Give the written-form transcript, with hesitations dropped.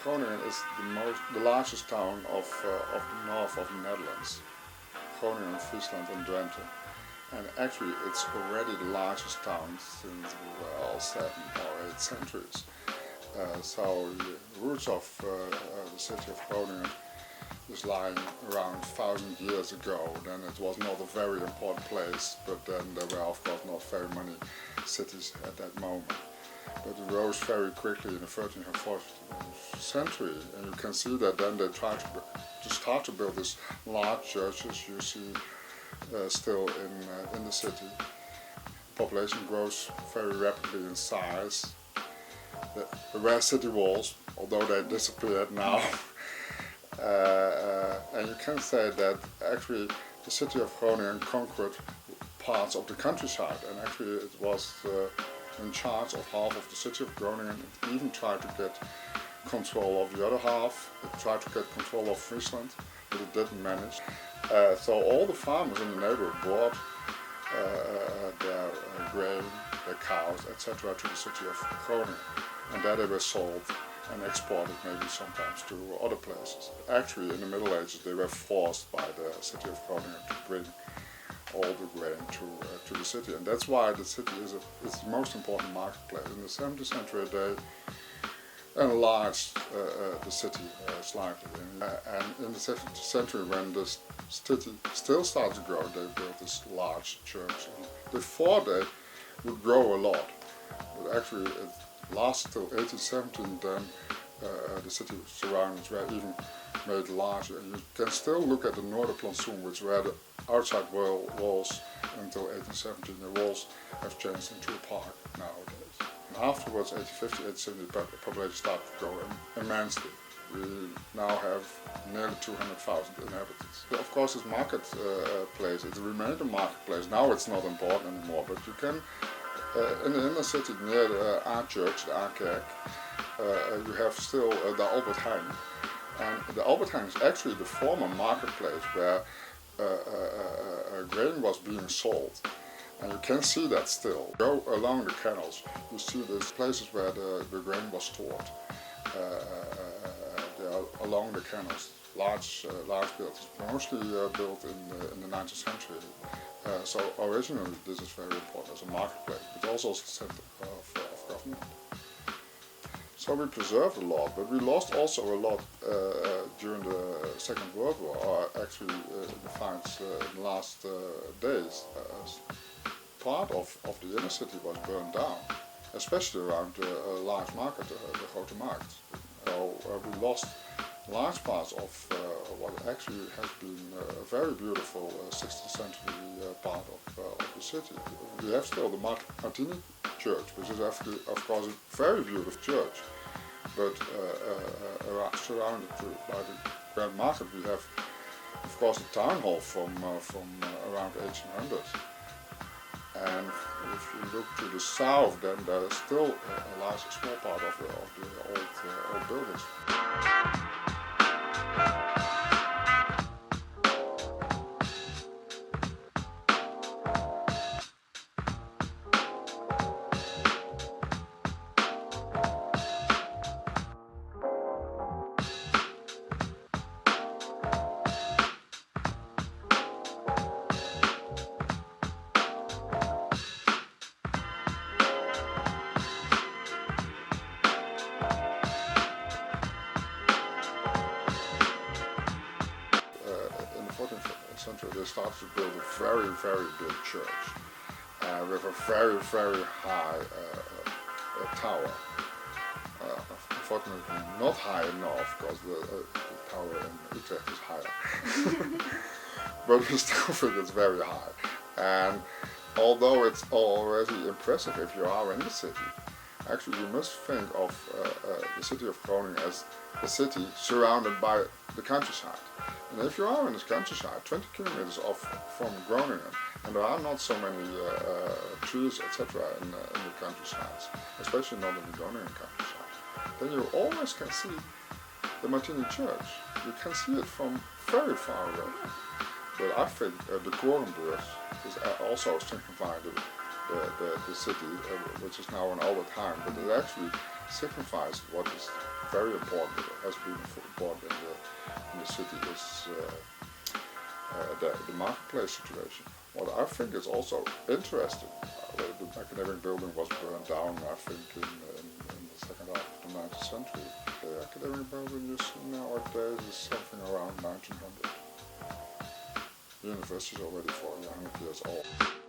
Groningen is the largest town of the north of the Netherlands. Groningen, Friesland and Drenthe. And actually it's already the largest town since, well, 7 or 8 centuries. So the roots of the city of Groningen is lying around 1,000 years ago. Then it was not a very important place, but then there were of course not very many cities at that moment. But it rose very quickly in the 13th and 14th century, and you can see that then they tried to start to build these large churches you see still in the city. Population grows very rapidly in size. There were city walls, although they disappeared now. And you can say that actually the city of Groningen conquered parts of the countryside, and actually it was in charge of half of the city of Groningen. It even tried to get control of the other half. It tried to get control of Friesland, but it didn't manage. So all the farmers in the neighborhood brought their grain, their cows, etc. to the city of Groningen, and there they were sold and exported maybe sometimes to other places. Actually in the Middle Ages they were forced by the city of Groningen to bring all the grain to the city, and that's why the city is the most important marketplace. In the 17th century they enlarged the city slightly, and in the 17th century when the city still started to grow, they built this large church. And they thought they would grow a lot, but actually it lasted till 1817. Then the city surroundings were even made larger, and you can still look at the Noorderplantsoen, which were the outside walls until 1817. The walls have changed into a park nowadays. And afterwards, 1850, 1870, the population started to grow immensely. We now have nearly 200,000 inhabitants. Of course, this marketplace, it remained a marketplace. Now it's not important anymore, but you can, in the inner city near the Aarchurch, the Aarkerk, you have still the Albertheijn. And the Albertheijn is actually the former marketplace where grain was being sold. And you can see that still. Go along the canals, you see these places where the grain was stored. They are along the canals, large buildings, mostly built in the 19th century. So originally this is very important as a marketplace, but also as a center of government. So we preserved a lot, but we lost also a lot during the Second World War, or actually in the fights in the last days. Part of the inner city was burned down, especially around the large market, the Grote Markt. So we lost large parts of what actually has been a very beautiful 16th century part of the city. We have still the Martini Church, which is actually, of course, a very beautiful church, but surrounded by the Grand Market we have, of course, the town hall from around 1800. And if you look to the south, then there is still a large, small part of the old buildings. Century, they started to build a very, very big church with a very, very high tower. Unfortunately, not high enough because the tower in Utrecht is higher. But we still think it's very high. And although it's already impressive if you are in the city, actually you must think of the city of Groningen as a city surrounded by the countryside. And if you are in this countryside, 20 kilometers off from Groningen, and there are not so many trees, etc. in the countrysides, especially not in the Groningen countryside, then you always can see the Martini Church. You can see it from very far away. But I think the Korenbeurs is also signifying the city, which is now an Albertheijn, but it actually signifies what is very important, has been important in the city, is the marketplace situation. What I think is also interesting, the academic building was burned down, I think, in the second half of the 19th century. The academic building you see nowadays is something around 1900. The university is already 400 years old.